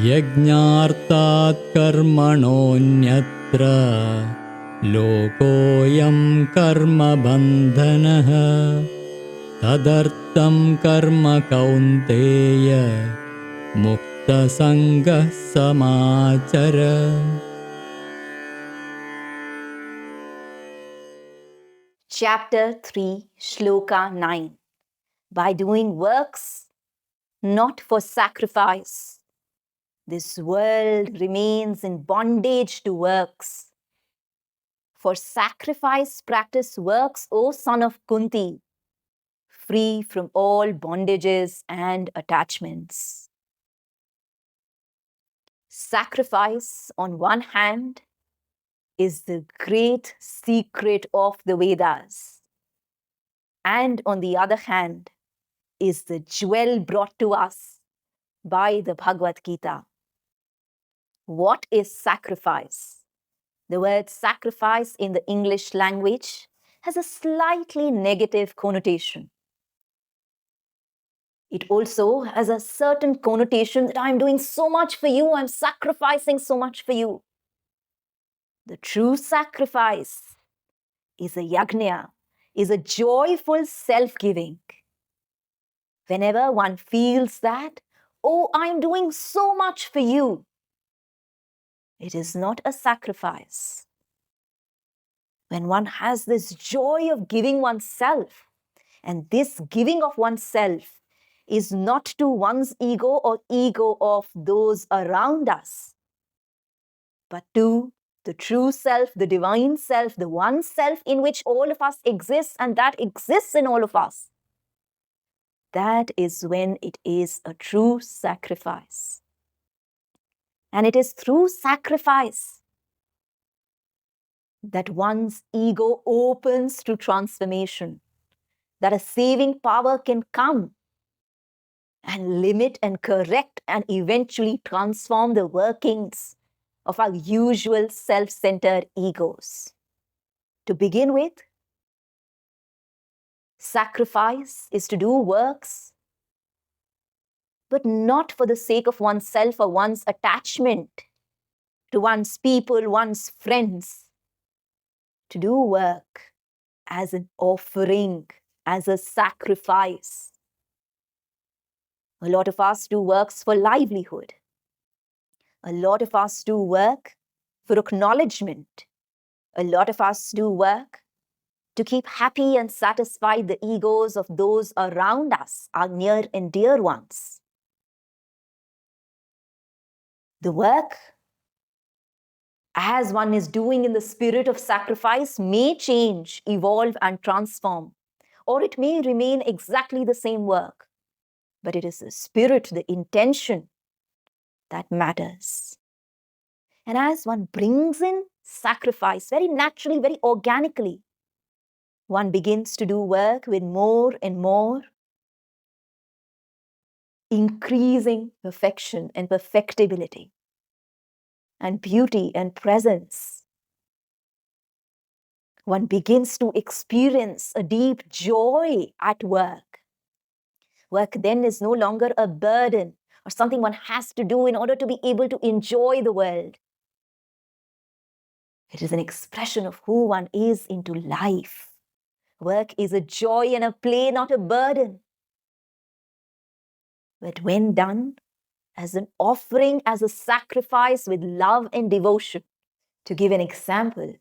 यज्ञार्थात् कर्मणोऽन्यत्र लोकोऽयं कर्मबन्धनः तदर्थं कर्म कौन्तेय मुक्तसङ्गः समाचर. Chapter 3, Shloka 9. By doing works, not for sacrifice, this world remains in bondage to works. For sacrifice practice works, O son of Kunti, free from all bondages and attachments. Sacrifice, on one hand, is the great secret of the Vedas, and on the other hand, is the jewel brought to us by the Bhagavad Gita. What is sacrifice? The word sacrifice in the English language has a slightly negative connotation. It also has a certain connotation that I'm doing so much for you, I'm sacrificing so much for you. The true sacrifice is a yajna, is a joyful self-giving. Whenever one feels that, oh, I'm doing so much for you, it is not a sacrifice. When one has this joy of giving oneself, and this giving of oneself is not to one's ego or ego of those around us, but to the true self, the divine self, the one self in which all of us exist and that exists in all of us. That is when it is a true sacrifice. And it is through sacrifice that one's ego opens to transformation, that a saving power can come and limit and correct and eventually transform the workings of our usual self-centered egos. To begin with, sacrifice is to do works, but not for the sake of oneself or one's attachment to one's people, one's friends. To do work as an offering, as a sacrifice. A lot of us do works for livelihood. A lot of us do work for acknowledgement. A lot of us do work to keep happy and satisfied the egos of those around us, our near and dear ones. The work, as one is doing in the spirit of sacrifice, may change, evolve, and transform. Or it may remain exactly the same work. But it is the spirit, the intention that matters. And as one brings in sacrifice, very naturally, very organically, one begins to do work with more and more increasing perfection and perfectibility and beauty and presence. One begins to experience a deep joy at work. Work then is no longer a burden or something one has to do in order to be able to enjoy the world. It is an expression of who one is into life. Work is a joy and a play, not a burden. But when done as an offering, as a sacrifice with love and devotion. To give an example,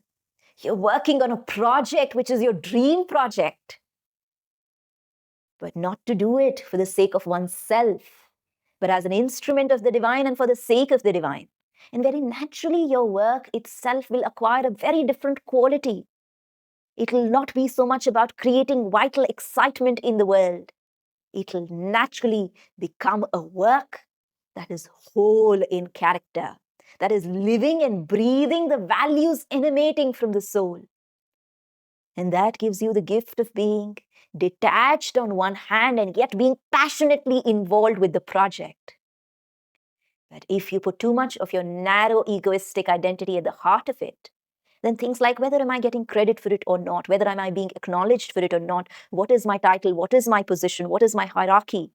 you're working on a project which is your dream project, but not to do it for the sake of oneself, but as an instrument of the divine and for the sake of the divine. And very naturally, your work itself will acquire a very different quality. It will not be so much about creating vital excitement in the world. It will naturally become a work that is whole in character, that is living and breathing the values emanating from the soul. And that gives you the gift of being detached on one hand and yet being passionately involved with the project. But if you put too much of your narrow egoistic identity at the heart of it, then things like whether am I getting credit for it or not, whether am I being acknowledged for it or not, what is my title, what is my position, what is my hierarchy,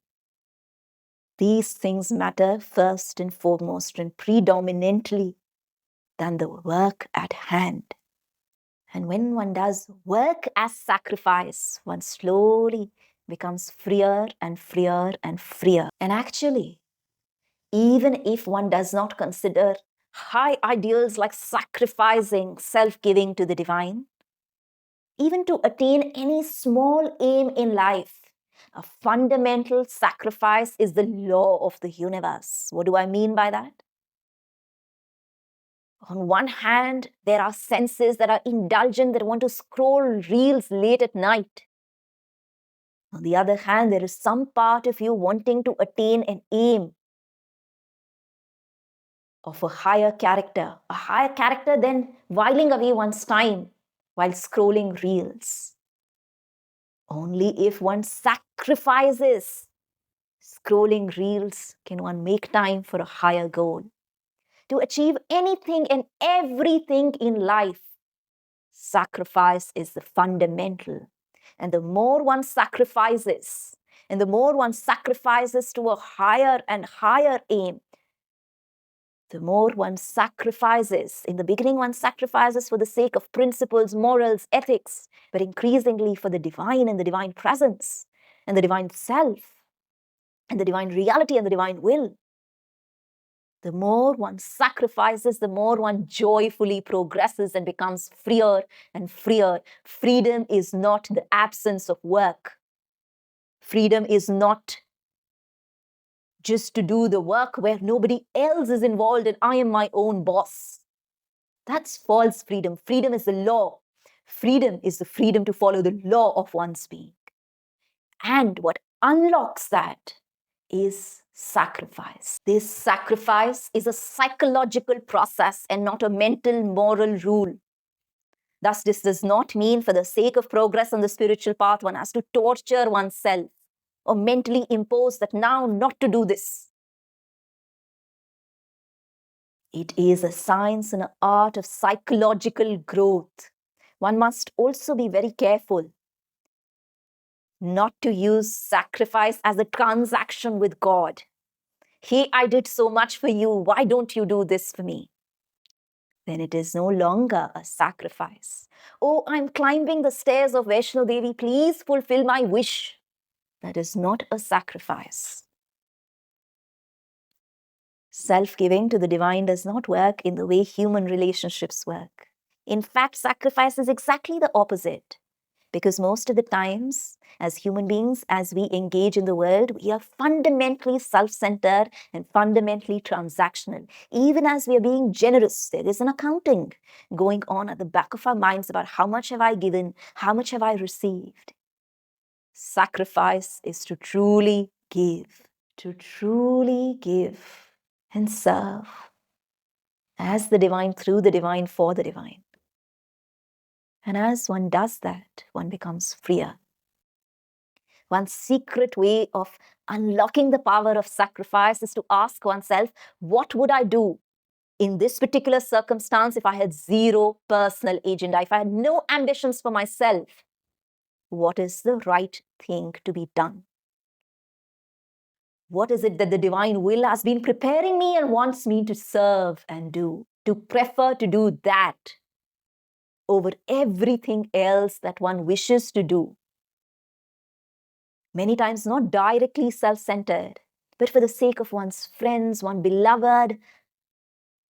These things matter first and foremost and predominantly than the work at hand. And when one does work as sacrifice, one slowly becomes freer and freer and freer. And actually, even if one does not consider high ideals like sacrificing, self-giving to the divine, even to attain any small aim in life, a fundamental sacrifice is the law of the universe. What do I mean by that? On one hand, there are senses that are indulgent, that want to scroll reels late at night. On the other hand, there is some part of you wanting to attain an aim of a higher character than whiling away one's time while scrolling reels. Only if one sacrifices scrolling reels can one make time for a higher goal. To achieve anything and everything in life, sacrifice is the fundamental. And the more one sacrifices, and the more one sacrifices to a higher and higher aim, the more one sacrifices. In the beginning, one sacrifices for the sake of principles, morals, ethics, but increasingly for the divine and the divine presence and the divine self and the divine reality and the divine will. The more one sacrifices, the more one joyfully progresses and becomes freer and freer. Freedom is not the absence of work. Freedom is not just to do the work where nobody else is involved and I am my own boss. That's false freedom. Freedom is the law. Freedom is the freedom to follow the law of one's being. And what unlocks that is sacrifice. This sacrifice is a psychological process and not a mental moral rule. Thus, this does not mean for the sake of progress on the spiritual path, one has to torture oneself or mentally impose that now not to do this. It is a science and an art of psychological growth. One must also be very careful not to use sacrifice as a transaction with God. Hey, I did so much for you. Why don't you do this for me? Then it is no longer a sacrifice. Oh, I'm climbing the stairs of Vaishno Devi. Please fulfill my wish. That is not a sacrifice. Self-giving to the divine does not work in the way human relationships work. In fact, sacrifice is exactly the opposite. Because most of the times, as human beings, as we engage in the world, we are fundamentally self-centered and fundamentally transactional. Even as we are being generous, there is an accounting going on at the back of our minds about how much have I given, how much have I received. Sacrifice is to truly give and serve as the divine, through the divine, for the divine. And as one does that, one becomes freer. One secret way of unlocking the power of sacrifice is to ask oneself, what would I do in this particular circumstance if I had zero personal agenda, if I had no ambitions for myself? What is the right thing to be done? What is it that the divine will has been preparing me and wants me to serve and do, to prefer to do that over everything else that one wishes to do? Many times not directly self-centered, but for the sake of one's friends, one beloved,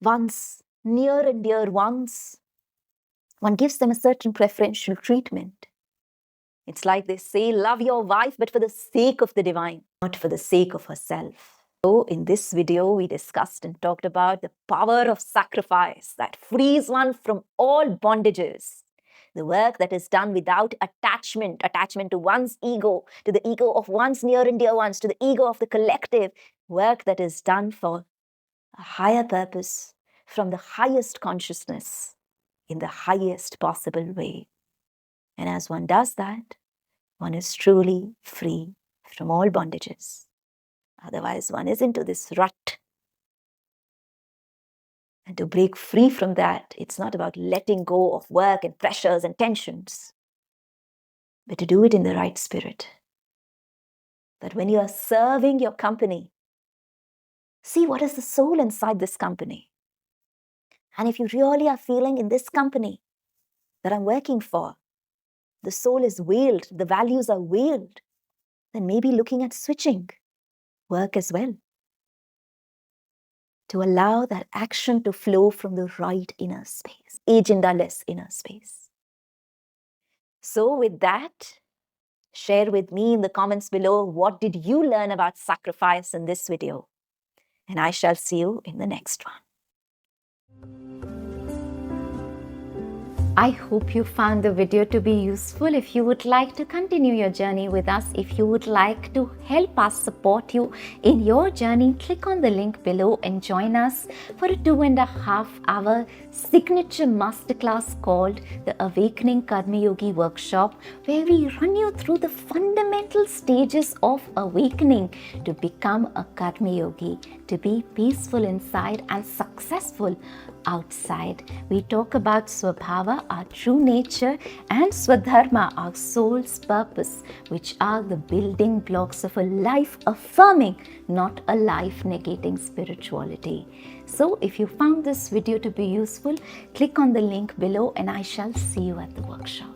one's near and dear ones. One gives them a certain preferential treatment. It's like they say, love your wife, but for the sake of the divine, not for the sake of herself. So in this video, we discussed and talked about the power of sacrifice that frees one from all bondages. The work that is done without attachment to one's ego, to the ego of one's near and dear ones, to the ego of the collective, work that is done for a higher purpose, from the highest consciousness, in the highest possible way. And as one does that, one is truly free from all bondages. Otherwise, one is into this rut. And to break free from that, it's not about letting go of work and pressures and tensions, but to do it in the right spirit. That when you are serving your company, See what is the soul inside this company. And if you really are feeling in this company that I'm working for, the soul is veiled, the values are veiled, then maybe looking at switching work as well, to allow that action to flow from the right inner space, agenda-less inner space. So with that, share with me in the comments below, what did you learn about sacrifice in this video? And I shall see you in the next one. I hope you found the video to be useful. If you would like to continue your journey with us, if you would like to help us support you in your journey, click on the link below and join us for a 2.5-hour signature masterclass called the Awakening Karma Yogi Workshop, where we run you through the fundamental stages of awakening to become a Karma Yogi, to be peaceful inside and successful outside. We talk about Swabhava, our true nature, and Swadharma, our soul's purpose, which are the building blocks of a life affirming, not a life negating spirituality. So if you found this video to be useful, click on the link below and I shall see you at the workshop.